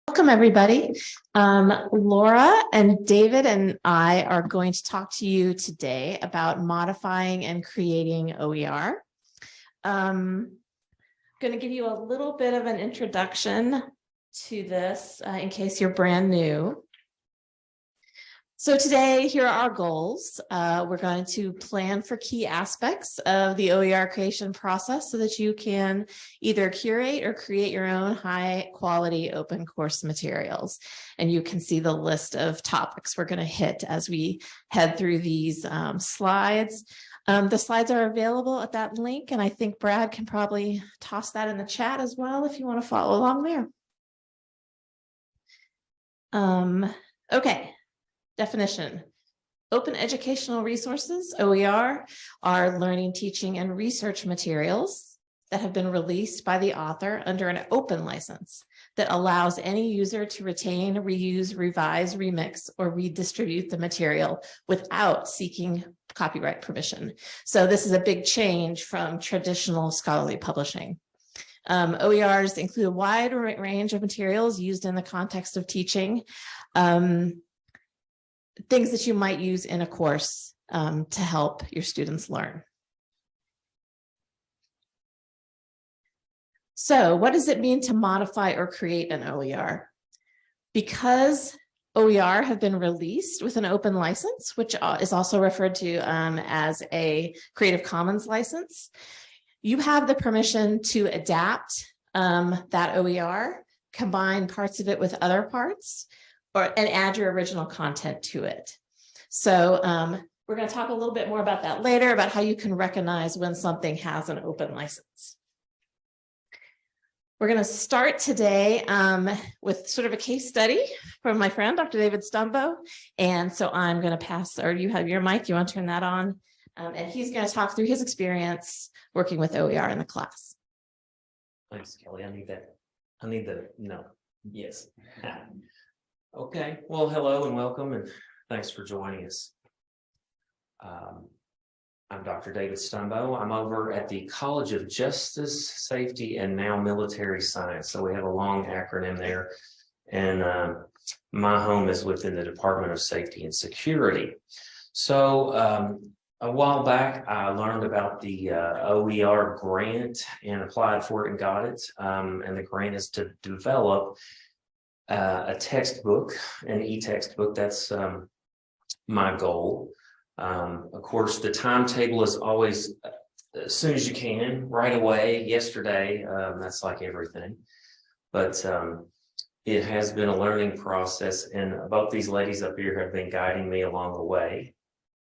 Welcome, everybody. Laura and David and I are going to talk to you today about modifying and creating OER. I'm going to give you a little bit of an introduction to this in case you're brand new. So today, here are our goals. We're going to plan for key aspects of the OER creation process so that you can either curate or create your own high quality open course materials. And you can see the list of topics we're going to hit as we head through these slides. The slides are available at that link, and I think Brad can probably toss that in the chat as well if you want to follow along there. Okay. Definition. Open educational resources, OER, are learning, teaching, and research materials that have been released by the author under an open license that allows any user to retain, reuse, revise, remix, or redistribute the material without seeking copyright permission. So this is a big change from traditional scholarly publishing. OERs include a wide range of materials used in the context of teaching. Things that you might use in a course to help your students learn. So what does it mean to modify or create an OER? Because OER have been released with an open license, which is also referred to as a Creative Commons license, you have the permission to adapt that OER, combine parts of it with other parts, and add your original content to it. So we're going to talk a little bit more about that later, about how you can recognize when something has an open license. We're going to start today with sort of a case study from my friend, Dr. David Stumbo. And so I'm going to pass, or you have your mic, you want to turn that on? And he's going to talk through his experience working with OER in the class. Thanks, Kelly. I need the, no, yes. Okay, well, hello and welcome, and thanks for joining us. I'm Dr. David Stumbo. I'm over at the College of Justice, Safety, and now Military Science. So we have a long acronym there. And my home is within the Department of Safety and Security. So a while back, I learned about the OER grant and applied for it and got it. And the grant is to develop a textbook, an e-textbook. That's my goal. Of course, the timetable is always as soon as you can, right away, yesterday. That's like everything. But it has been a learning process, and both these ladies up here have been guiding me along the way.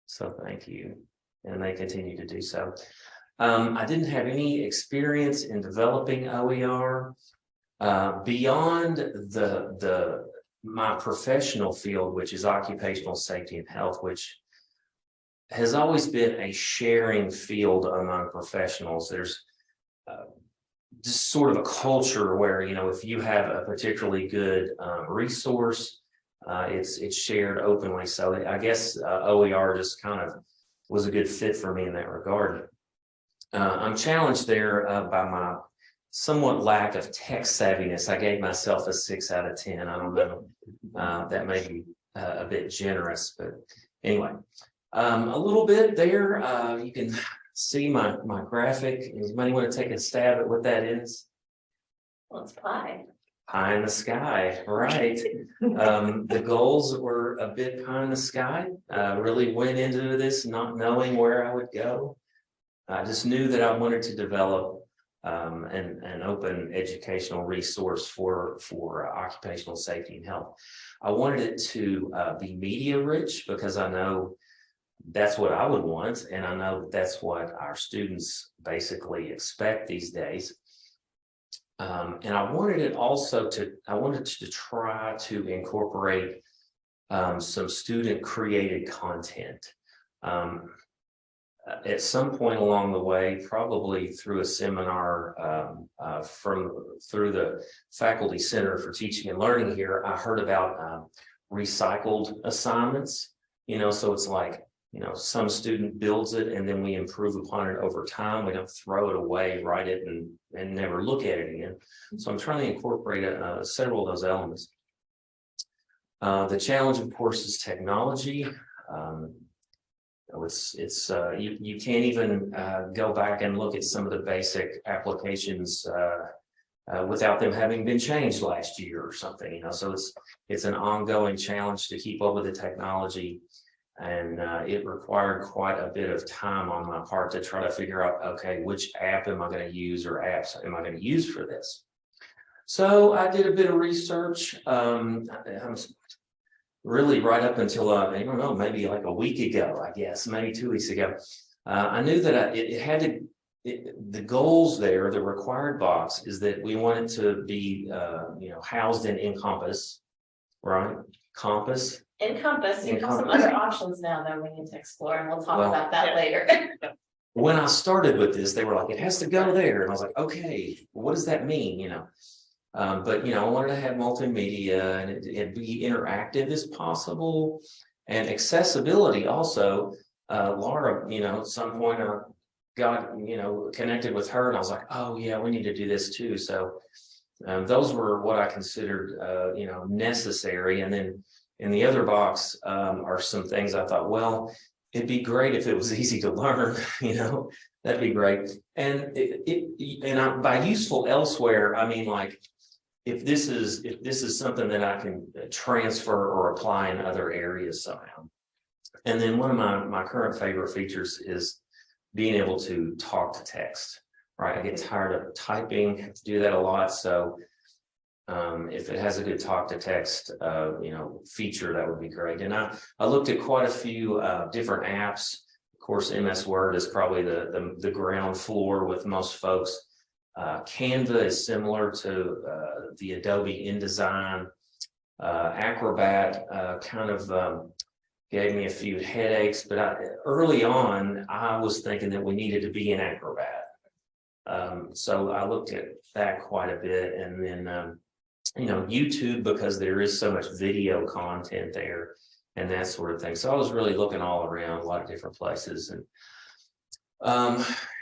So thank you. And they continue to do so. I didn't have any experience in developing OER. Beyond my professional field, which is occupational safety and health, which has always been a sharing field among professionals. There's just sort of a culture where, you know, if you have a particularly good resource, it's shared openly. So I guess OER just kind of was a good fit for me in that regard. I'm challenged there by my somewhat lack of tech savviness. I gave myself a 6 out of 10. I don't know. That may be a bit generous, but anyway, a little bit there. You can see my graphic. Anybody want to take a stab at what that is? Well, it's pie. Pie in the sky, right? The goals were a bit pie in the sky. Really went into this not knowing where I would go. I just knew that I wanted to develop an open educational resource for occupational safety and health. I wanted it to be media rich because I know that's what I would want, and I know that's what our students basically expect these days. And I wanted it also to try to incorporate some student created content. At some point along the way, probably through a seminar through the Faculty Center for Teaching and Learning here, I heard about recycled assignments. You know, so it's like, you know, some student builds it and then we improve upon it over time. We don't throw it away, write it, and never look at it again. So I'm trying to incorporate several of those elements. The challenge, of course, is technology. You can't even go back and look at some of the basic applications without them having been changed last year or something, you know. So it's an ongoing challenge to keep up with the technology, and it required quite a bit of time on my part to try to figure out, okay, which app am I going to use or apps am I going to use for this? So I did a bit of research. I'm really right up until I don't know, maybe like a week ago, I guess, maybe 2 weeks ago. I knew that it had to. The goals there, the required box, is that we want it to be, housed in Encompass, right? Compass. Encompass, you have some other options now that we need to explore, and we'll talk about that later. When I started with this, they were like, it has to go there. And I was like, okay, what does that mean? But I wanted to have multimedia and it be interactive as possible, and accessibility also. Laura, at some point I got, connected with her, and I was like, oh yeah, we need to do this too. So those were what I considered, necessary. And then in the other box are some things I thought, well, it'd be great if it was easy to learn, that'd be great. And by useful elsewhere, I mean, like, if this is something that I can transfer or apply in other areas somehow. And then one of my current favorite features is being able to talk to text, right? I get tired of typing, have to do that a lot. So if it has a good talk to text, feature, that would be great. And I looked at quite a few different apps. Of course, MS Word is probably the ground floor with most folks. Canva is similar to the Adobe InDesign. Acrobat kind of gave me a few headaches, but early on, I was thinking that we needed to be in Acrobat. So I looked at that quite a bit, and then, YouTube, because there is so much video content there and that sort of thing. So I was really looking all around a lot of different places, and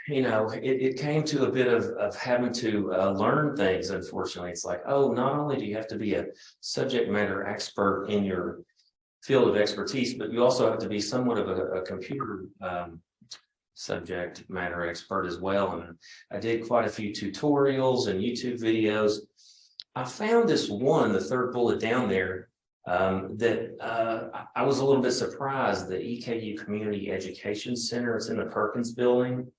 it came to a bit of having to learn things. Unfortunately, it's like, oh, not only do you have to be a subject matter expert in your field of expertise, but you also have to be somewhat of a computer subject matter expert as well. And I did quite a few tutorials and YouTube videos. I found this one, the third bullet down there, that I was a little bit surprised. The EKU Community Education Center, it's in the Perkins building,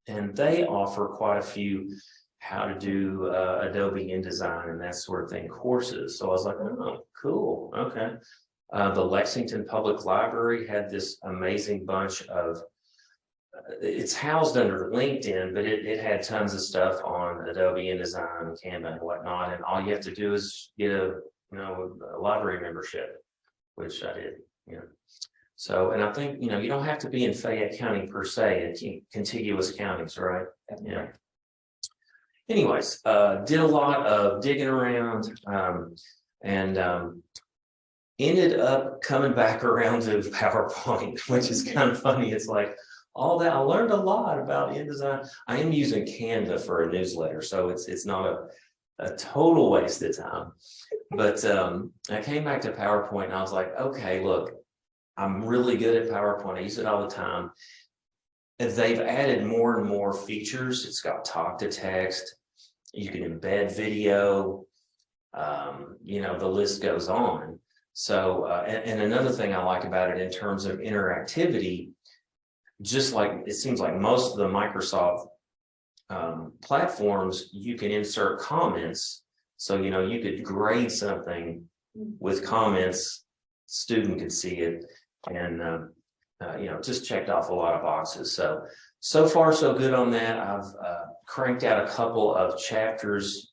and they offer quite a few how to do Adobe InDesign and that sort of thing courses. So I was like, oh, cool, okay. The Lexington Public Library had this amazing bunch of, it's housed under LinkedIn, but it had tons of stuff on Adobe InDesign and Canva and whatnot. And all you have to do is get a library membership, which I did, So, and I think, you don't have to be in Fayette County per se, contiguous counties, right? Yeah. Anyways, did a lot of digging around, and ended up coming back around to PowerPoint, which is kind of funny. It's like, all that I learned a lot about InDesign. I am using Canva for a newsletter, so it's not a total waste of time. But I came back to PowerPoint and I was like, okay, look, I'm really good at PowerPoint. I use it all the time. And they've added more and more features. It's got talk to text. You can embed video. The list goes on. So, and another thing I like about it in terms of interactivity, just like it seems like most of the Microsoft platforms, you can insert comments. So, you could grade something with comments, student could see it, and, just checked off a lot of boxes. So far, so good on that. I've cranked out a couple of chapters,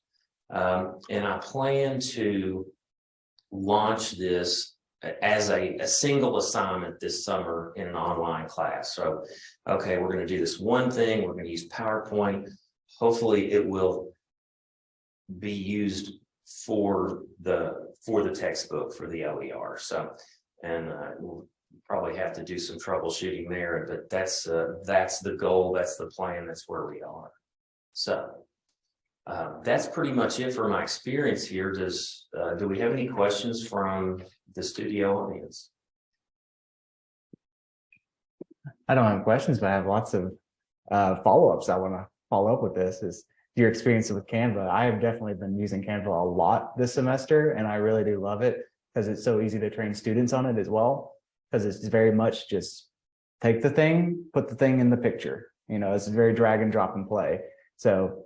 and I plan to launch this as a single assignment this summer in an online class. So, okay, we're going to do this one thing. We're going to use PowerPoint. Hopefully it will be used for the textbook, for the OER. So, and we'll probably have to do some troubleshooting there, but that's the goal. That's the plan. That's where we are. So, That's pretty much it for my experience here. Do we have any questions from the studio audience? I don't have questions, but I have lots of follow-ups. I want to follow up with this is your experience with Canva. I have definitely been using Canva a lot this semester, and I really do love it because it's so easy to train students on it as well, because it's very much just take the thing, put the thing in the picture. You know, it's very drag and drop and play. So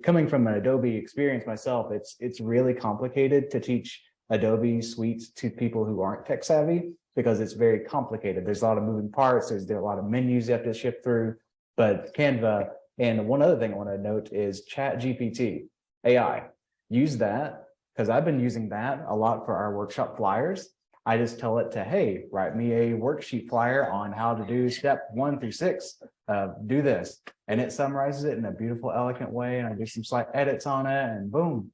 coming from an Adobe experience myself, it's really complicated to teach Adobe suites to people who aren't tech savvy, because it's very complicated. There's a lot of moving parts. There's a lot of menus you have to shift through. But Canva, and one other thing I want to note is Chat GPT AI. Use that, because I've been using that a lot for our workshop flyers. I just tell it to, hey, write me a worksheet flyer on how to do step 1 through 6. Do this. And it summarizes it in a beautiful, elegant way. And I do some slight edits on it, and boom.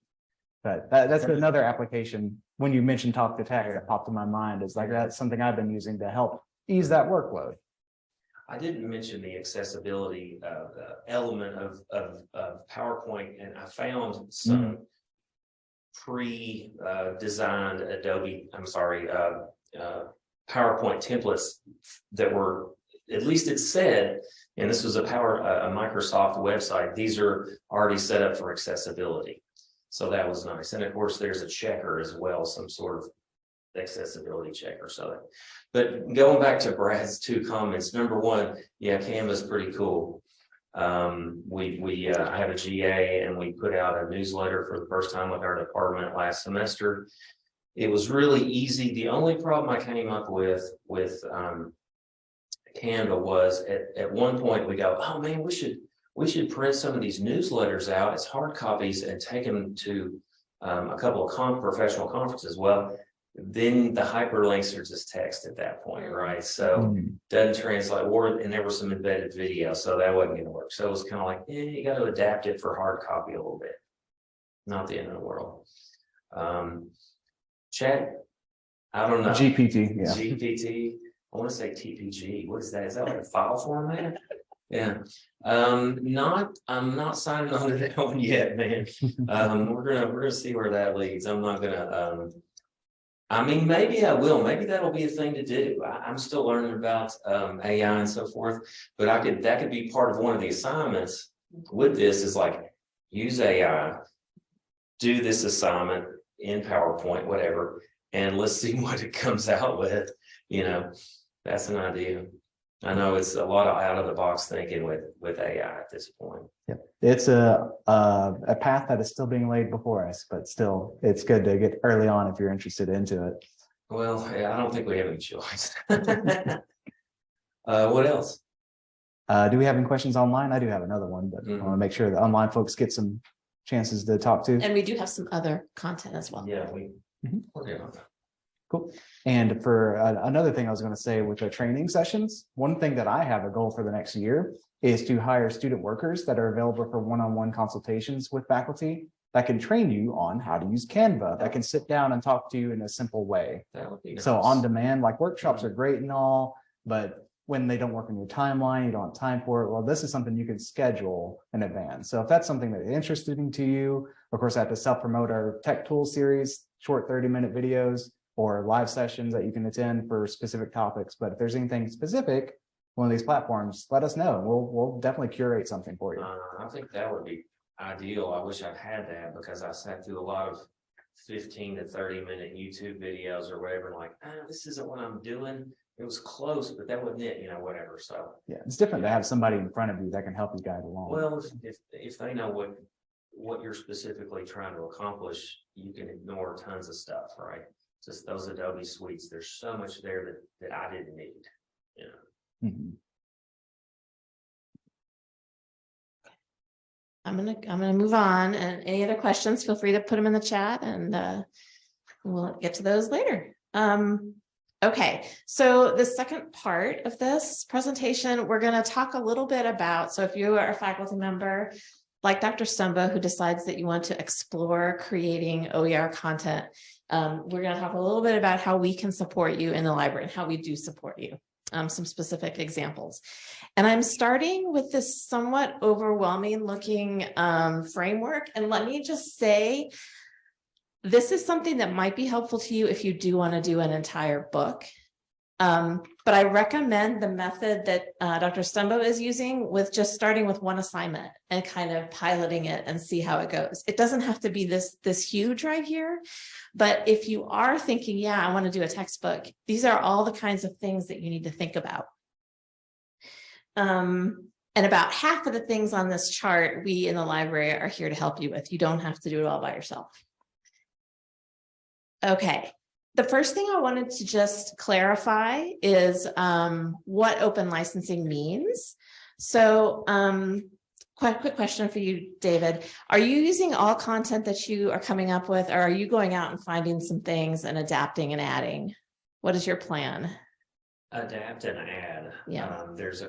But that's another application. When you mentioned Talk to Tech, that popped in my mind. Is like, that's something I've been using to help ease that workload. I didn't mention the accessibility element of PowerPoint, and I found some pre-designed Adobe, PowerPoint templates that were, at least it said, and this was a Microsoft website, these are already set up for accessibility. So that was nice. And of course, there's a checker as well, some sort of accessibility checker. So, but going back to Brad's 2 comments, number 1, yeah, Canva's pretty cool. I have a GA, and we put out a newsletter for the first time with our department last semester. It was really easy. The only problem I came up with Canva was at one point we go, oh man, we should print some of these newsletters out as hard copies and take them to a couple of professional conferences. Well, then the hyperlinks are just text at that point, right? So doesn't translate, and there was some embedded video, so that wasn't going to work. So it was kind of like, you got to adapt it for hard copy a little bit. Not the end of the world. Chat, I don't know. GPT, yeah. GPT. I want to say TPG. What is that? Is that like a file format? Yeah. I'm not signing on to that one yet, man. We're gonna see where that leads. I'm not gonna I mean, maybe I will. Maybe that'll be a thing to do. I'm still learning about AI and so forth, but that could be part of one of the assignments with this is like use AI, do this assignment in PowerPoint, whatever, and let's see what it comes out with. You know, that's an idea. I know it's a lot of out of the box thinking with AI at this point. Yeah, it's a path that is still being laid before us, but still, it's good to get early on if you're interested into it. Well, yeah, I don't think we have any choice. What else? Do we have any questions online? I do have another one, but I want to make sure the online folks get some chances to talk to. And we do have some other content as well. Yeah, we're good on that. Cool. And for another thing I was going to say with the training sessions, one thing that I have a goal for the next year is to hire student workers that are available for one-on-one consultations with faculty that can train you on how to use Canva, that can sit down and talk to you in a simple way. That would be nice. So on demand, like workshops are great and all, but when they don't work in your timeline, you don't have time for it. Well, this is something you can schedule in advance. So if that's something that is interesting to you, of course, I have to self-promote our Tech Tools series, short 30-minute videos, or live sessions that you can attend for specific topics. But if there's anything specific, one of these platforms, let us know. We'll definitely curate something for you. I think that would be ideal. I wish I'd had that because I sat through a lot of 15 to 30-minute YouTube videos or whatever. Like, this isn't what I'm doing. It was close, but that wasn't it, whatever. So yeah, it's different to have somebody in front of you that can help you guide along. Well, if they know what you're specifically trying to accomplish, you can ignore tons of stuff, right? Just those Adobe suites. There's so much there that I didn't need. I'm gonna move on. And any other questions? Feel free to put them in the chat, and we'll get to those later. Okay, so the second part of this presentation, we're going to talk a little bit about. So if you are a faculty member, like Dr. Stumbo, who decides that you want to explore creating OER content, we're going to talk a little bit about how we can support you in the library and how we do support you. some specific examples. And I'm starting with this somewhat overwhelming looking framework. And let me just say, this is something that might be helpful to you if you do want to do an entire book. But I recommend the method that Dr. Stumbo is using, with just starting with one assignment and kind of piloting it and see how it goes. It doesn't have to be this huge right here, but if you are thinking, yeah, I want to do a textbook, these are all the kinds of things that you need to think about. And about half of the things on this chart, we in the library are here to help you with. You don't have to do it all by yourself. Okay. The first thing I wanted to just clarify is what open licensing means. So quite a quick question for you, David. Are you using all content that you are coming up with, or are you going out and finding some things and adapting and adding? What is your plan? Adapt and add. Yeah. There's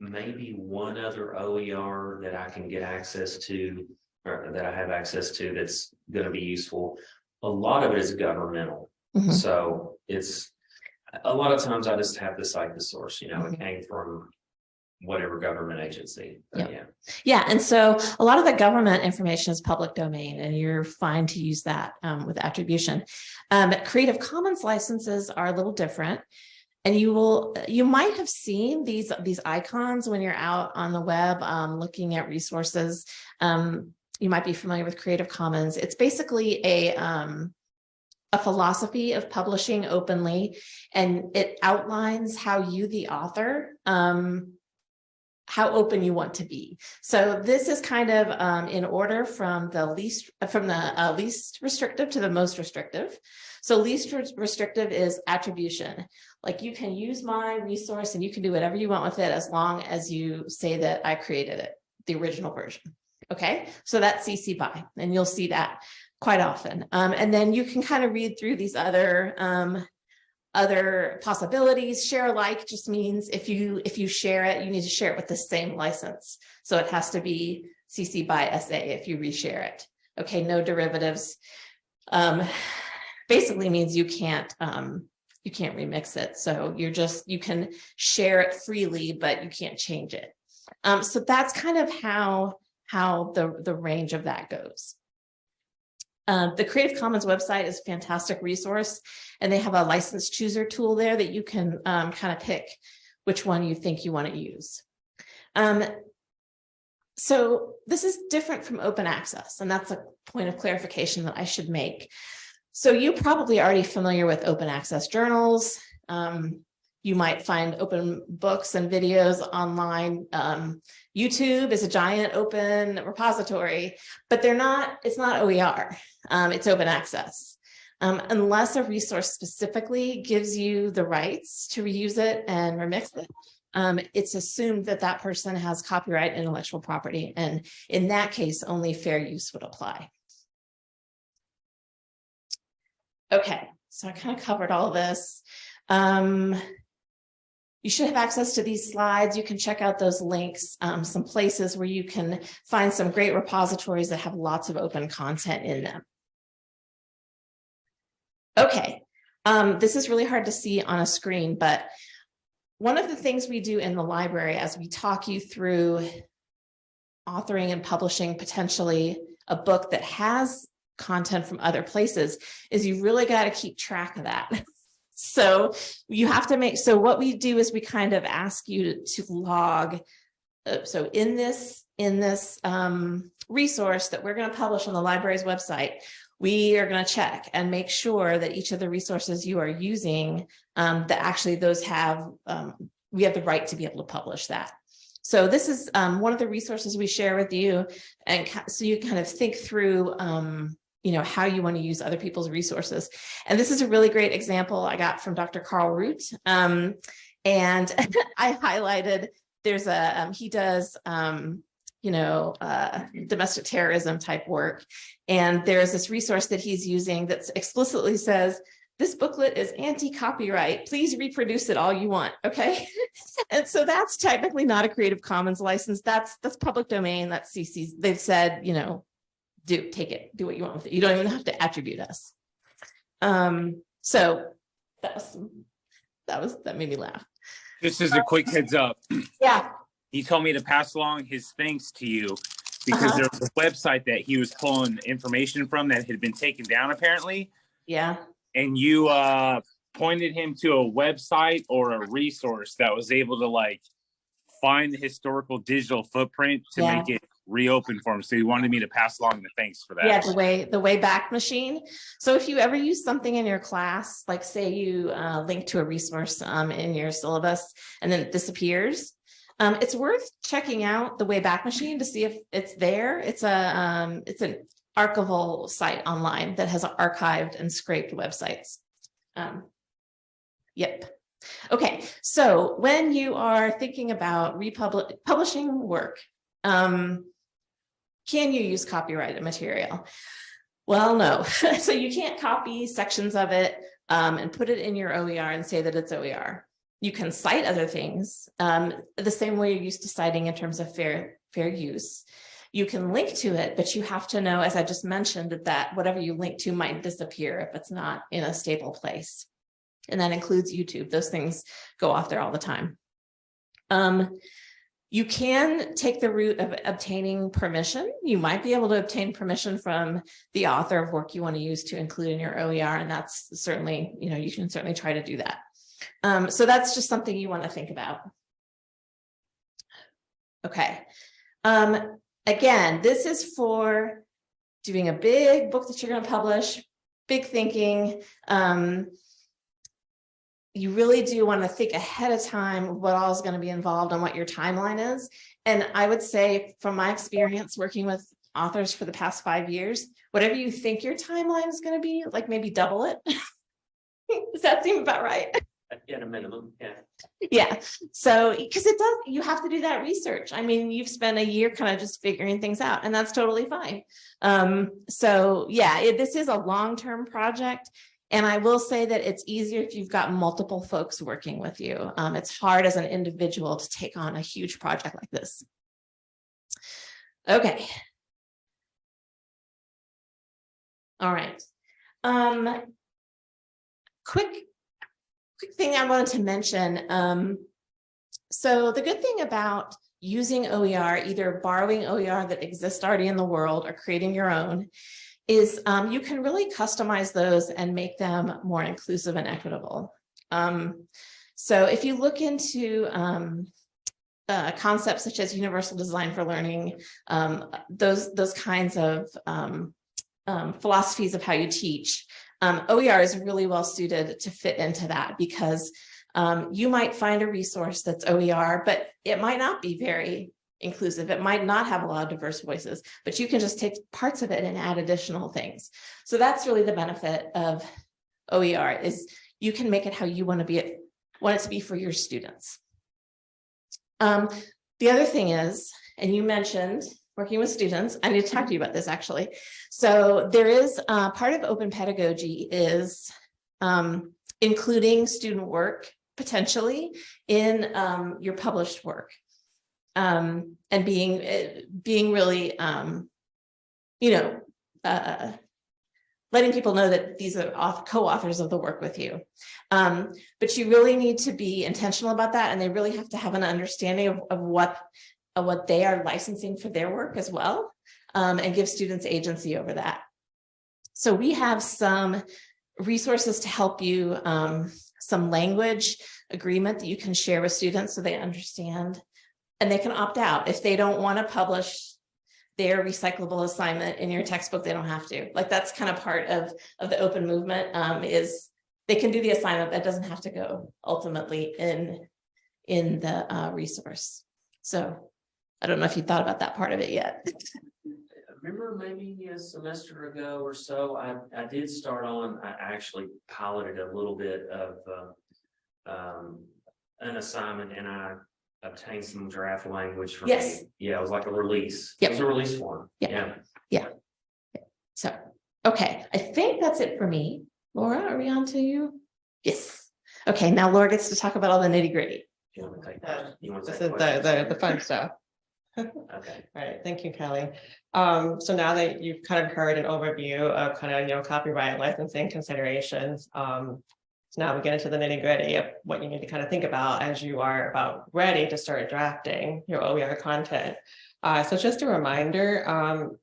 maybe one other OER that I can get access to, or that I have access to, that's going to be useful. A lot of it is governmental. Mm-hmm. So it's a lot of times I just have to cite the source, you know, Mm-hmm. it came from whatever government agency. But Yeah. And so a lot of the government information is public domain, and you're fine to use that with attribution. Creative Commons licenses are a little different. And you might have seen these icons when you're out on the web looking at resources. You might be familiar with Creative Commons. It's basically a philosophy of publishing openly, and it outlines how you, the author, how open you want to be. So this is kind of in order from the least restrictive to the most restrictive. So least restrictive is attribution. Like, you can use my resource and you can do whatever you want with it as long as you say that I created it, the original version. Okay, so that's CC BY, and you'll see that quite often. And then you can kind of read through these other possibilities. Share alike just means if you share it, you need to share it with the same license. So it has to be CC BY SA if you reshare it. Okay, no derivatives. Basically means you can't remix it. So you can share it freely, but you can't change it. So that's kind of how the range of that goes. The Creative Commons website is a fantastic resource, and they have a license chooser tool there that you can kind of pick which one you think you want to use. So this is different from open access, and that's a point of clarification that I should make. So you're probably already familiar with open access journals. You might find open books and videos online. YouTube is a giant open repository, but it's not OER, it's open access. Unless a resource specifically gives you the rights to reuse it and remix it, it's assumed that that person has copyright intellectual property. And in that case, only fair use would apply. Okay, so I kind of covered all this. You should have access to these slides. You can check out those links, some places where you can find some great repositories that have lots of open content in them. Okay, this is really hard to see on a screen, but one of the things we do in the library as we talk you through authoring and publishing potentially a book that has content from other places is you really got to keep track of that. So you have to so what we do is we kind of ask you to log. So in this resource that we're going to publish on the library's website, we are going to check and make sure that each of the resources you are using, that actually those have, we have the right to be able to publish that. So this is one of the resources we share with you. And so you kind of think through, how you want to use other people's resources. And this is a really great example I got from Dr. Carl Root. And I highlighted, there's he does, domestic terrorism type work. And there's this resource that he's using that explicitly says, this booklet is anti-copyright. Please reproduce it all you want, okay? And so that's technically not a Creative Commons license. That's public domain, that's CC's. They've said, take it, do what you want with it. You don't even have to attribute us. So that made me laugh. This is a quick heads up. Yeah. He told me to pass along his thanks to you because there was a website that he was pulling information from that had been taken down apparently. Yeah. And you pointed him to a website or a resource that was able to like find the historical digital footprint to make it reopen for him. So he wanted me to pass along the thanks for that. Yeah, the Wayback Machine. So if you ever use something in your class, like say you link to a resource in your syllabus and then it disappears, it's worth checking out the Wayback Machine to see if it's there. It's an archival site online that has archived and scraped websites. Yep. Okay, so when you are thinking about publishing work, can you use copyrighted material? Well, no. So you can't copy sections of it and put it in your OER and say that it's OER. You can cite other things the same way you're used to citing in terms of fair use. You can link to it, but you have to know, as I just mentioned, that whatever you link to might disappear if it's not in a stable place. And that includes YouTube. Those things go off there all the time. You can take the route of obtaining permission. You might be able to obtain permission from the author of work you want to use to include in your OER, and that's certainly, you can certainly try to do that. So that's just something you want to think about. Okay. Again, this is for doing a big book that you're going to publish, big thinking. You really do want to think ahead of time what all is going to be involved and what your timeline is. And I would say from my experience working with authors for the past 5 years, whatever you think your timeline is going to be, like maybe double it. Does that seem about right? At a minimum, yeah. Yeah. So, because you have to do that research. I mean, you've spent a year kind of just figuring things out, and that's totally fine. So yeah, this is a long-term project. And I will say that it's easier if you've got multiple folks working with you. It's hard as an individual to take on a huge project like this. Okay. All right. Quick thing I wanted to mention. So the good thing about using OER, either borrowing OER that exists already in the world or creating your own, is you can really customize those and make them more inclusive and equitable. So if you look into concepts such as universal design for learning, those kinds of philosophies of how you teach, OER is really well suited to fit into that, because you might find a resource that's OER, but it might not be very inclusive. It might not have a lot of diverse voices, but you can just take parts of it and add additional things. So that's really the benefit of OER, is you can make it how you want it to be for your students. The other thing is, and you mentioned working with students, I need to talk to you about this actually. So there is part of open pedagogy is including student work potentially in your published work. And being really, letting people know that these are co-authors of the work with you. But you really need to be intentional about that, and they really have to have an understanding of what they are licensing for their work as well, and give students agency over that. So we have some resources to help you, some language agreement that you can share with students so they understand. And they can opt out. If they don't want to publish their recyclable assignment in your textbook, they don't have to. Like, that's kind of part of the open movement, is they can do the assignment that doesn't have to go ultimately in the resource. So I don't know if you thought about that part of it yet. I remember maybe a semester ago or so, I did start on, I actually piloted a little bit of an assignment, and I obtain some draft language from Yes. me. Yeah, it was like a release. Yep. It was a release form. Yep. Yeah. So, okay, I think that's it for me. Laura, are we on to you? Yes. Okay, now Laura gets to talk about all the nitty gritty. You want to take that? You want to This take is the fun stuff. Okay. All right, thank you, Kelly. So now that you've kind of heard an overview of kind of, copyright licensing considerations, So now we get into the nitty gritty of what you need to kind of think about as you are about ready to start drafting your OER content. So just a reminder,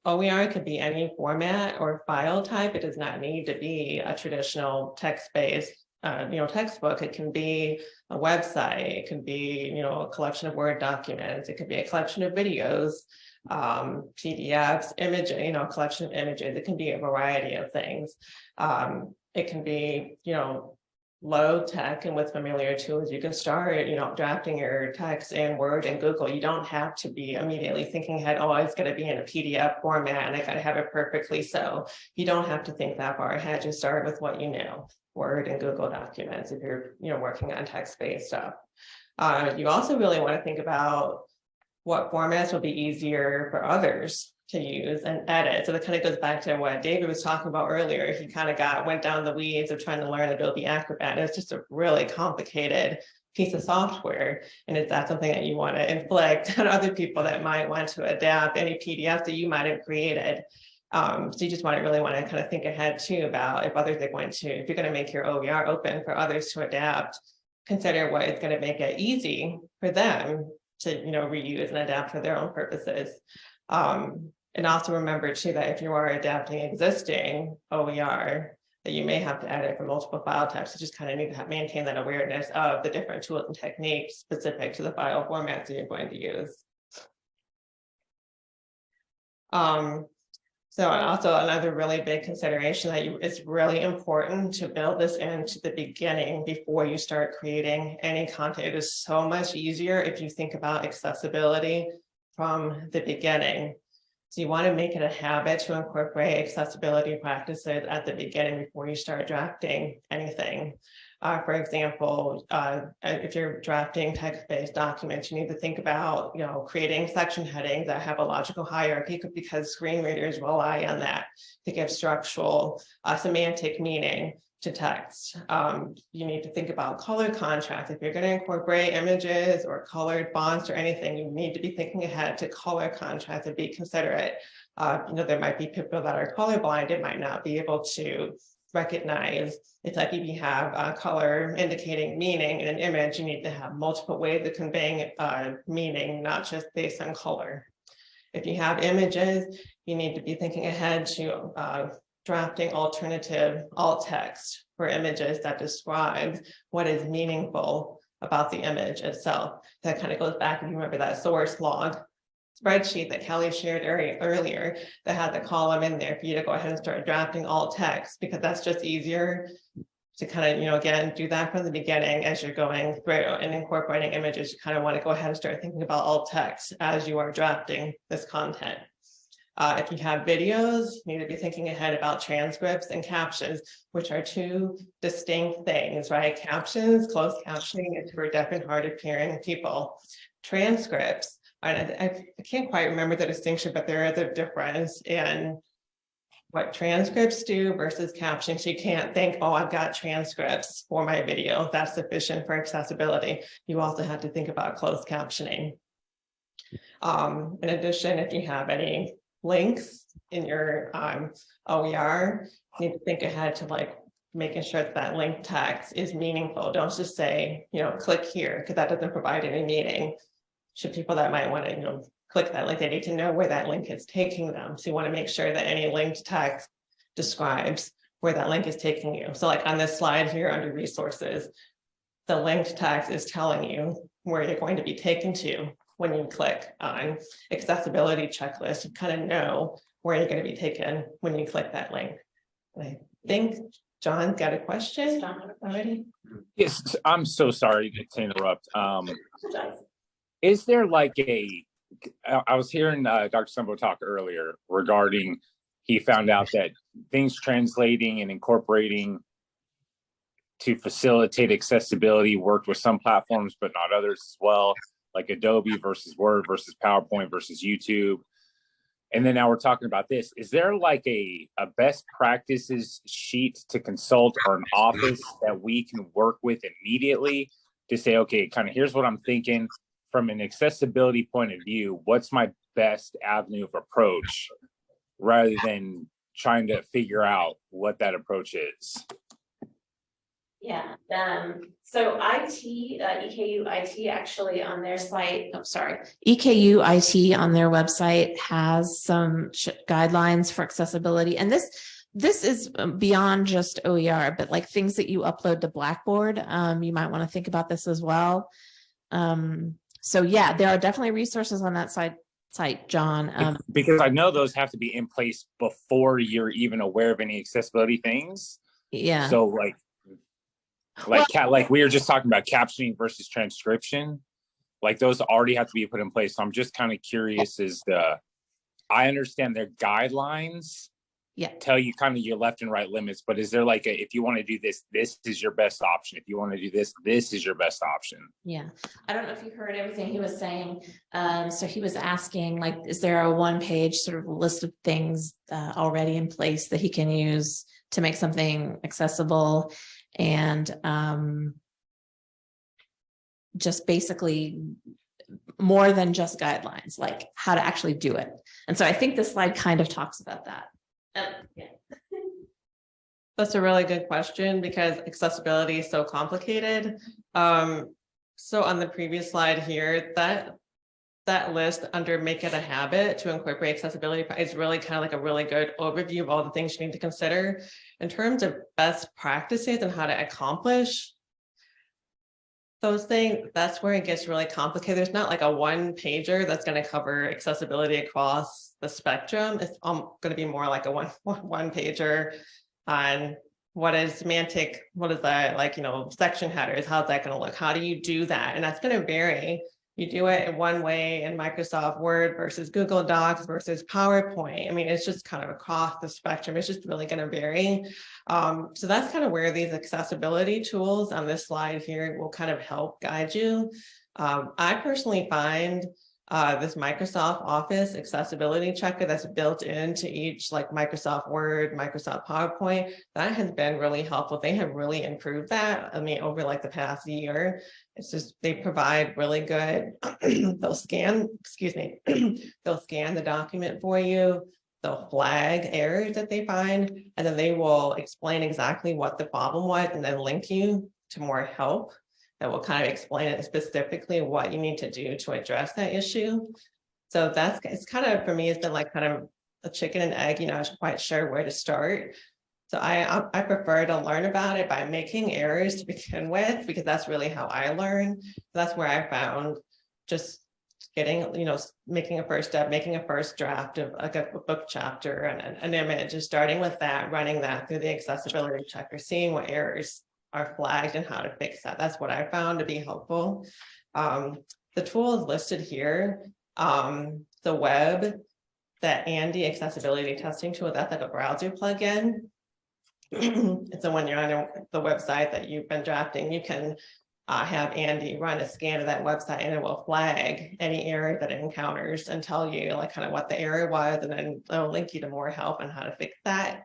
OER could be any format or file type. It does not need to be a traditional text-based textbook. It can be a website, it can be, a collection of Word documents, it could be a collection of videos, PDFs, images, a collection of images. It can be a variety of things. It can be, low tech, and with familiar tools, you can start, drafting your text in Word and Google. You don't have to be immediately thinking ahead, oh, it's going to be in a PDF format and I got to have it perfectly. So you don't have to think that far ahead. You start with what you know, Word and Google documents, if you're, working on text-based stuff. You also really want to think about what formats will be easier for others to use and edit. So that kind of goes back to what David was talking about earlier. He kind of went down the weeds of trying to learn Adobe Acrobat. It's just a really complicated piece of software. And is that something that you want to inflict on other people that might want to adapt any PDFs that you might have created? So you just really want to kind of think ahead too about if others are going to, if you're going to make your OER open for others to adapt, consider what is going to make it easy for them to, reuse and adapt for their own purposes. And also remember too that if you are adapting existing OER, that you may have to edit for multiple file types. You just kind of need to maintain that awareness of the different tools and techniques specific to the file formats that you're going to use. So also another really big consideration that it's really important to build this into the beginning before you start creating any content. It is so much easier if you think about accessibility from the beginning. So you want to make it a habit to incorporate accessibility practices at the beginning before you start drafting anything. For example, if you're drafting text-based documents, you need to think about, creating section headings that have a logical hierarchy, because screen readers rely on that to give structural, semantic meaning to text. You need to think about color contrast. If you're going to incorporate images or colored fonts or anything, you need to be thinking ahead to color contrast and be considerate. There might be people that are colorblind. It might not be able to recognize. It's like if you have color indicating meaning in an image, you need to have multiple ways of conveying meaning, not just based on color. If you have images, you need to be thinking ahead to drafting alternative alt text for images that describes what is meaningful about the image itself. That kind of goes back, if you remember that source log spreadsheet that Kelly shared earlier that had the column in there for you to go ahead and start drafting alt text, because that's just easier to kind of, again, do that from the beginning as you're going through and incorporating images. You kind of want to go ahead and start thinking about alt text as you are drafting this content. If you have videos, you need to be thinking ahead about transcripts and captions, which are two distinct things, right? Captions, closed captioning is for deaf and hard of hearing people. Transcripts, I can't quite remember the distinction, but there is a difference in what transcripts do versus captions. You can't think, oh, I've got transcripts for my video, that's sufficient for accessibility. You also have to think about closed captioning. In addition, if you have any links in your OER, you need to think ahead to making sure that link text is meaningful. Don't just say, click here, because that doesn't provide any meaning. Should people that might want to, click that link, they need to know where that link is taking them. So you want to make sure that any linked text describes where that link is taking you. So like on this slide here under resources, the linked text is telling you where you're going to be taken to when you click on accessibility checklist. You kind of know where you're going to be taken when you click that link. And I think John's got a question already. Yes, I'm so sorry to interrupt. Is there I was hearing Dr. Stumbo talk earlier regarding he found out that things translating and incorporating to facilitate accessibility worked with some platforms, but not others as well, like Adobe versus Word versus PowerPoint versus YouTube. And then now we're talking about this. Is there a best practices sheet to consult or an office that we can work with immediately to say, okay, kind of here's what I'm thinking from an accessibility point of view, what's my best avenue of approach, rather than trying to figure out what that approach is? Yeah, so IT, EKU IT actually on their site, EKU IT on their website has some guidelines for accessibility. And this is beyond just OER, but like things that you upload to Blackboard, you might want to think about this as well. So yeah, there are definitely resources on that site, John. Because I know those have to be in place before you're even aware of any accessibility things. Yeah. So like we were just talking about captioning versus transcription, like those already have to be put in place. So I'm just kind of curious I understand their guidelines tell you kind of your left and right limits, but is there like if you want to do this, this is your best option. If you want to do this, this is your best option. Yeah. I don't know if you heard everything he was saying. So he was asking, like, is there a one-page sort of list of things already in place that he can use to make something accessible? And just basically more than just guidelines, like how to actually do it. And so I think this slide kind of talks about that. Yeah. That's a really good question because accessibility is so complicated. So on the previous slide here, that list under make it a habit to incorporate accessibility is really kind of like a really good overview of all the things you need to consider in terms of best practices and how to accomplish those things. That's where it gets really complicated. There's not like a one pager that's going to cover accessibility across the spectrum. It's going to be more like a one pager on what is semantic, what is that, like, section headers, how's that going to look? How do you do that? And that's going to vary. You do it in one way in Microsoft Word versus Google Docs versus PowerPoint. I mean, it's just kind of across the spectrum. It's just really going to vary. So that's kind of where these accessibility tools on this slide here will kind of help guide you. I personally find this Microsoft Office accessibility checker that's built into each, like Microsoft Word, Microsoft PowerPoint, that has been really helpful. They have really improved that. I mean, over like the past year, it's just, they provide really good, they'll scan the document for you. They'll flag errors that they find, and then they will explain exactly what the problem was and then link you to more help that will kind of explain it specifically what you need to do to address that issue. So it's kind of, for me, it's been like kind of a chicken and egg, I'm not quite sure where to start. So I prefer to learn about it by making errors to begin with, because that's really how I learn. That's where I found just getting, making a first step, making a first draft of like a book chapter and an image, and starting with that, running that through the accessibility checker, seeing what errors are flagged and how to fix that. That's what I found to be helpful. The tool is listed here. The web, that Andy accessibility testing tool, that's like a browser plugin. And so when you're on the website that you've been drafting, you can have Andy run a scan of that website, and it will flag any error that it encounters and tell you like kind of what the error was, and then it'll link you to more help on how to fix that.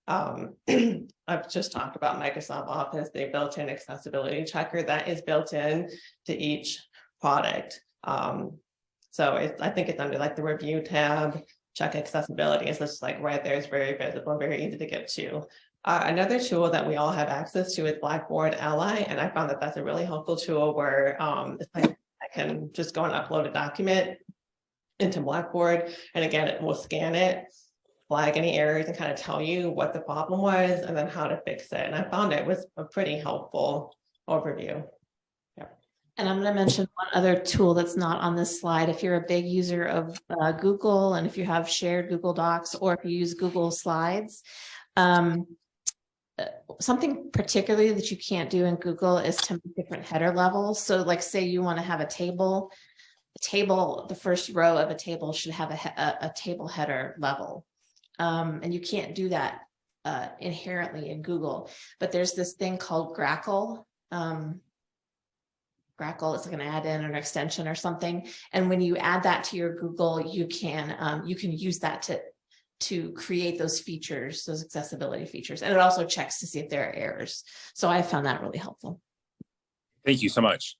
I've just talked about Microsoft Office. They built in accessibility checker that is built in to each product. So I think it's under like the review tab, check accessibility. It's just like right there. It's very visible, very easy to get to. Another tool that we all have access to is Blackboard Ally, and I found that that's a really helpful tool where I can just go and upload a document into Blackboard, and again, it will scan it, flag any errors, and kind of tell you what the problem was and then how to fix it. And I found it was a pretty helpful overview. Yeah. And I'm going to mention one other tool that's not on this slide. If you're a big user of Google, and if you have shared Google Docs, or if you use Google Slides, something particularly that you can't do in Google is to make different header levels. So like, say you want to have a table, the first row of a table should have a table header level. And you can't do that inherently in Google, but there's this thing called Grackle. Grackle is like an add-in or an extension or something. And when you add that to your Google, you can use that to create those features, those accessibility features. And it also checks to see if there are errors. So I found that really helpful. Thank you so much.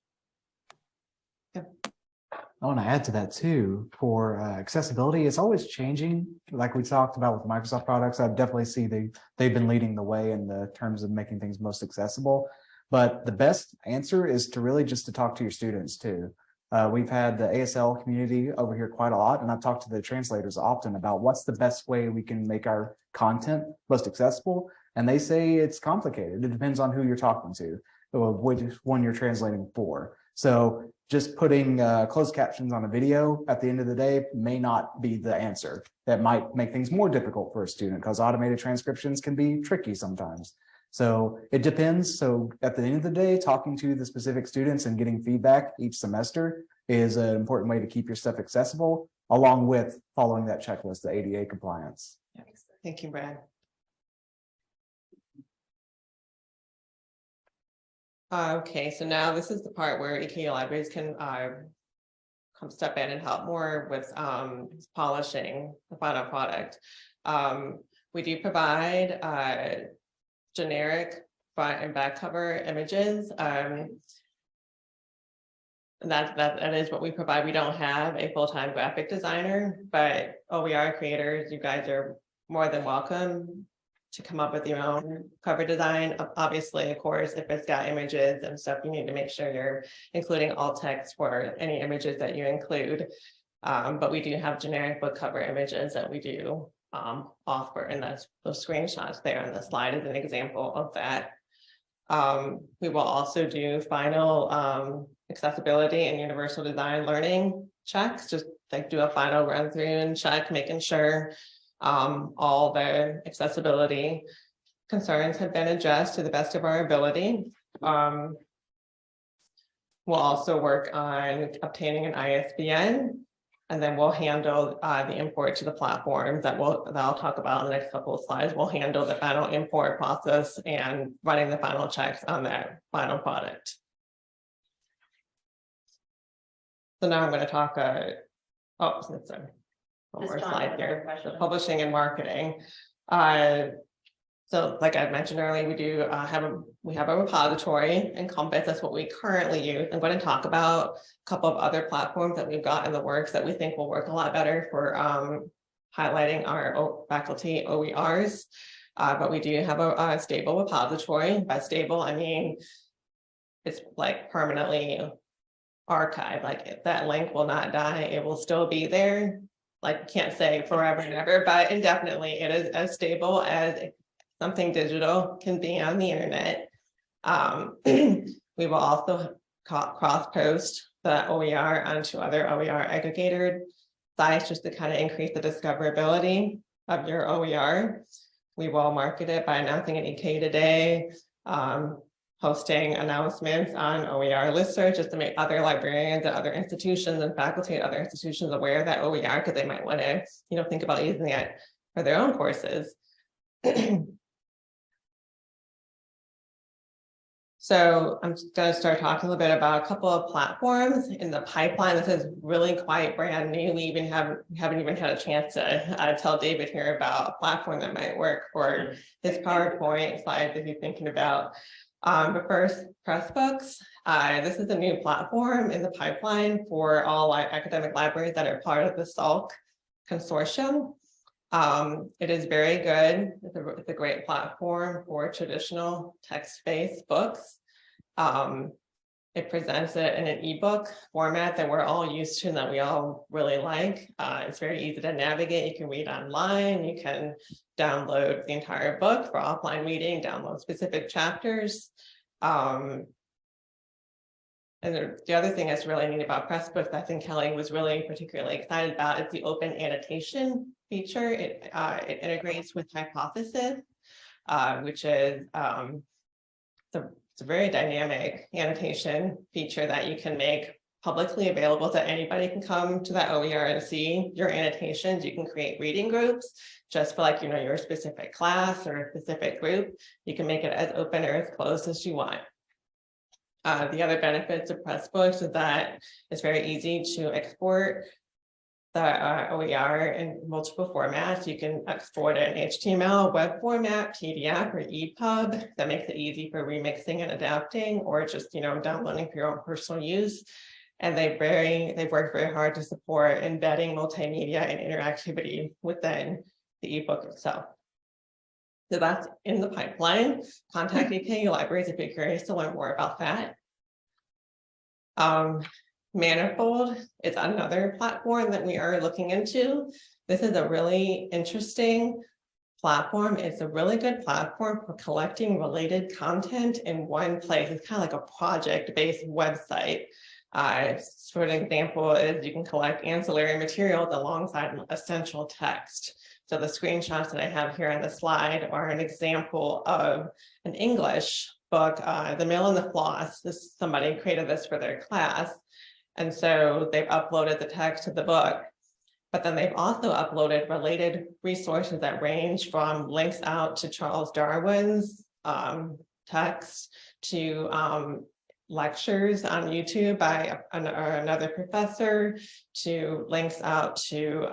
I want to add to that too, for accessibility, it's always changing. Like we talked about with Microsoft products, I definitely see they've been leading the way in the terms of making things most accessible. But the best answer is to really just to talk to your students too. We've had the ASL community over here quite a lot, and I've talked to the translators often about what's the best way we can make our content most accessible. And they say it's complicated. It depends on who you're talking to, or which one you're translating for. So just putting closed captions on a video at the end of the day may not be the answer. That might make things more difficult for a student because automated transcriptions can be tricky sometimes. So it depends. So at the end of the day, talking to the specific students and getting feedback each semester is an important way to keep your stuff accessible, along with following that checklist, the ADA compliance. Thank you, Brad. Okay, so now this is the part where EKU libraries can come step in and help more with polishing the final product. We do provide generic front and back cover images. And that is what we provide. We don't have a full-time graphic designer, but OER creators, you guys are more than welcome to come up with your own cover design. Obviously, of course, if it's got images and stuff, you need to make sure you're including alt text for any images that you include. But we do have generic book cover images that we do offer, and that's those screenshots there on the slide is an example of that. We will also do final accessibility and universal design learning checks, just like do a final run through and check, making sure all the accessibility concerns have been addressed to the best of our ability. We'll also work on obtaining an ISBN, and then we'll handle the import to the platform that I'll talk about in the next couple of slides. We'll handle the final import process and running the final checks on that final product. So now I'm going to talk, sorry. One more slide here, the publishing and marketing. So like I mentioned earlier, we do have a repository in Compass. That's what we currently use. I'm going to talk about a couple of other platforms that we've got in the works that we think will work a lot better for highlighting our faculty OERs. But we do have a stable repository. By stable, I mean it's like permanently archived. Like that link will not die. It will still be there. Like can't say forever and ever, but indefinitely it is as stable as something digital can be on the internet. We will also cross-post the OER onto other OER aggregator sites just to kind of increase the discoverability of your OER. We will market it by announcing an EK today, posting announcements on OER listserv just to make other librarians and other institutions and faculty and other institutions aware of that OER because they might want to, think about using it for their own courses. So I'm just going to start talking a little bit about a couple of platforms in the pipeline. This is really quite brand new. We haven't even had a chance to tell David here about a platform that might work for his PowerPoint slides if you're thinking about. But first, Pressbooks. This is a new platform in the pipeline for all academic libraries that are part of the SALC consortium. It is very good. It's a great platform for traditional text-based books. It presents it in an ebook format that we're all used to and that we all really like. It's very easy to navigate. You can read online. You can download the entire book for offline reading, download specific chapters. And the other thing that's really neat about Pressbooks, I think Kelly was really particularly excited about, is the open annotation feature. It integrates with Hypothesis, which is it's a very dynamic annotation feature that you can make publicly available so anybody can come to that OER and see your annotations. You can create reading groups just for your specific class or a specific group. You can make it as open or as closed as you want. The other benefits of Pressbooks is that it's very easy to export the OER in multiple formats. You can export it in HTML, web format, PDF, or EPUB. That makes it easy for remixing and adapting, or just downloading for your own personal use. And they've worked very hard to support embedding multimedia and interactivity within the ebook itself. So that's in the pipeline. Contact EKU libraries if you're curious to learn more about that. Manifold is another platform that we are looking into. This is a really interesting platform. It's a really good platform for collecting related content in one place. It's kind of like a project-based website. For an example is you can collect ancillary materials alongside essential text. So the screenshots that I have here on the slide are an example of an English book, The Mill and the Floss. Somebody created this for their class. And so they've uploaded the text of the book, but then they've also uploaded related resources that range from links out to Charles Darwin's text to lectures on YouTube by another professor, to links out to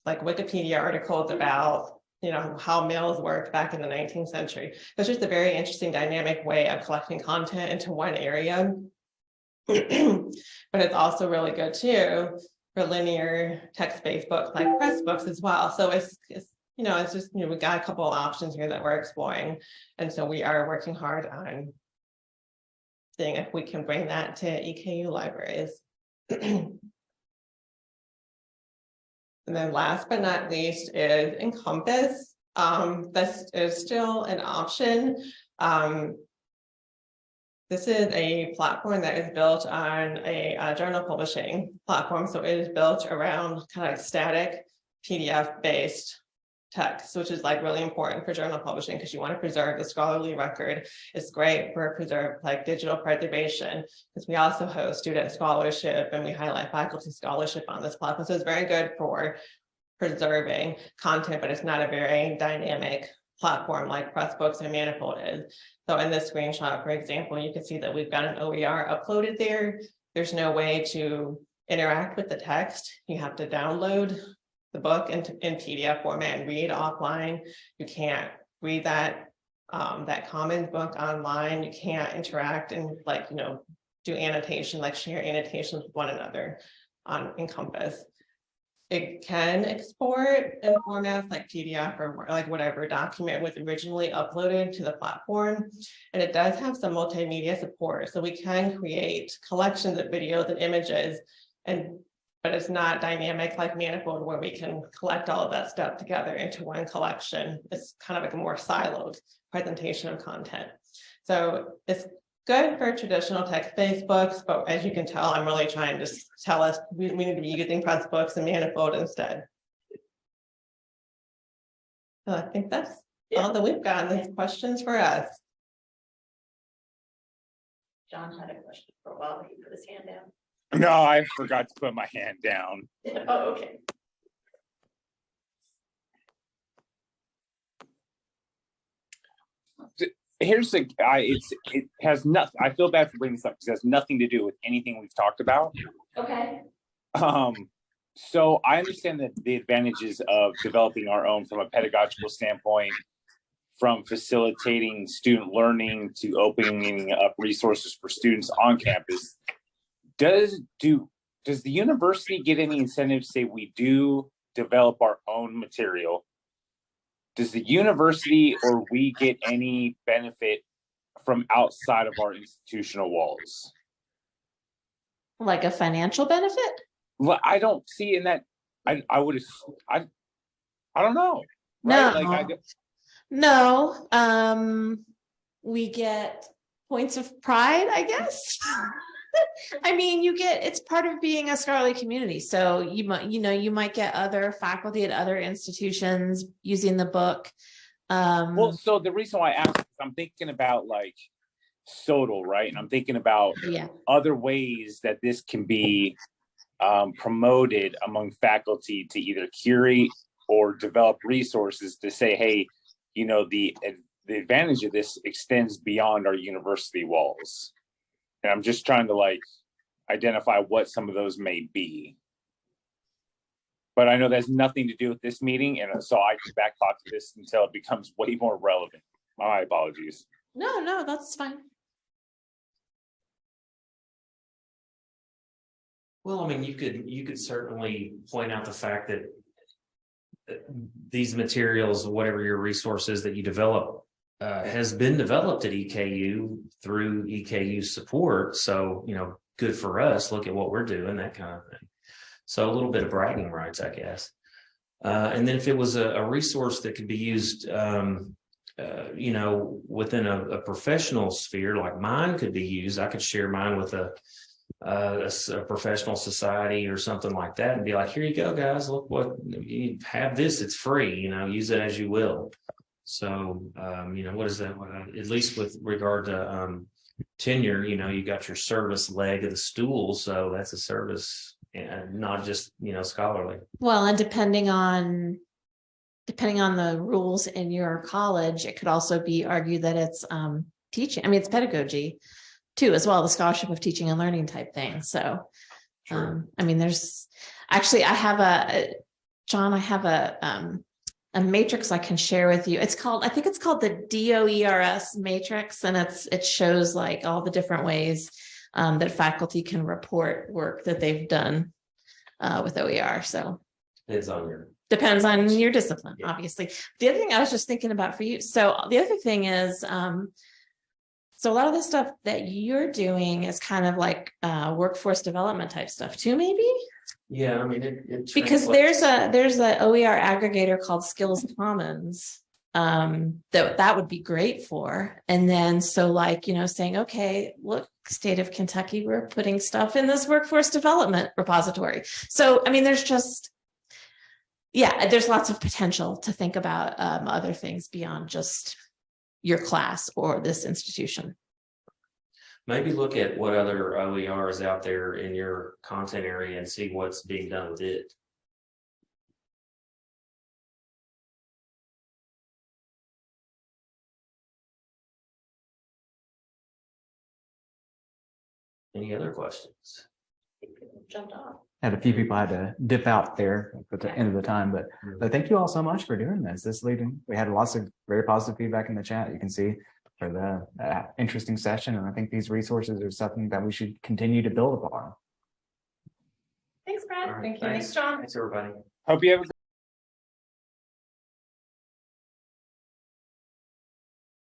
like Wikipedia articles about, how mills worked back in the 19th century. It's just a very interesting dynamic way of collecting content into one area. But it's also really good too for linear text-based books like press books as well. So it's just, we got a couple of options here that we're exploring. And so we are working hard on seeing if we can bring that to EKU libraries. And then last but not least is Encompass. This is still an option. This is a platform that is built on a journal publishing platform. So it is built around kind of static PDF-based text, which is like really important for journal publishing because you want to preserve the scholarly record. It's great for digital preservation because we also host student scholarship and we highlight faculty scholarship on this platform. So it's very good for preserving content, but it's not a very dynamic platform like Pressbooks and Manifold is. So in this screenshot, for example, you can see that we've got an OER uploaded there. There's no way to interact with the text. You have to download the book in PDF format and read offline. You can't read that Commons book online. You can't interact and do annotation, like share annotations with one another on Encompass. It can export in formats like PDF or like whatever document was originally uploaded to the platform. And it does have some multimedia support. So we can create collections of videos and images, but it's not dynamic like Manifold where we can collect all of that stuff together into one collection. It's kind of like a more siloed presentation of content. So it's good for traditional text-based books, but as you can tell, I'm really trying to tell us we need to be using Pressbooks and Manifold instead. So I think that's all that we've got. Any questions for us? John had a question for a while, but he put his hand down. No, I forgot to put my hand down. Oh, okay. Here's the guy. It has nothing. I feel bad for bringing this up because it has nothing to do with anything we've talked about. Okay. So I understand that the advantages of developing our own from a pedagogical standpoint, from facilitating student learning to opening up resources for students on campus. Does the university get any incentive, say we do develop our own material? Does the university or we get any benefit from outside of our institutional walls? Like a financial benefit? Well, I don't see in that. I don't know. Right? No. We get points of pride, I guess. I mean, it's part of being a scholarly community. So you might get other faculty at other institutions using the book. Well, so the reason why I asked is I'm thinking about like SOTL, right? And I'm thinking about other ways that this can be promoted among faculty to either curate or develop resources to say, hey, the advantage of this extends beyond our university walls. And I'm just trying to identify what some of those may be. But I know that's nothing to do with this meeting. And so I can back talk to this until it becomes way more relevant. My apologies. No, that's fine. Well, I mean, you could certainly point out the fact that these materials, whatever your resources that you develop, has been developed at EKU through EKU support. So, good for us. Look at what we're doing, that kind of thing. So a little bit of bragging rights, I guess. And then if it was a resource that could be used, within a professional sphere, like mine could be used, I could share mine with a professional society or something like that and be like, here you go, guys, look what you have, this, it's free, use it as you will. So, what is that? At least with regard to tenure, you got your service leg of the stool. So that's a service and not just, scholarly. Well, and depending on the rules in your college, it could also be argued that it's teaching. I mean, it's pedagogy too, as well, the scholarship of teaching and learning type thing. So, Sure. I mean, there's actually, I have a matrix I can share with you. I think it's called the DOERS matrix, and it shows like all the different ways that faculty can report work that they've done with OER. So depends on your discipline, obviously. The other thing I was just thinking about for you. So the other thing is, so a lot of the stuff that you're doing is kind of like workforce development type stuff too, maybe? Yeah, I mean, because there's a OER aggregator called Skills Commons that would be great for. And then so like, saying, okay, look, state of Kentucky, we're putting stuff in this workforce development repository. So, I mean, there's lots of potential to think about other things beyond just your class or this institution. Maybe look at what other OER is out there in your content area and see what's being done with it. Any other questions? Jumped off. Had a few people had to dip out there at the end of the time, but thank you all so much for doing this. We had lots of very positive feedback in the chat. You can see for the interesting session, and I think these resources are something that we should continue to build upon. Thanks, Brad. All right, Thank you. Thanks, John. Thanks, everybody. Hope you have a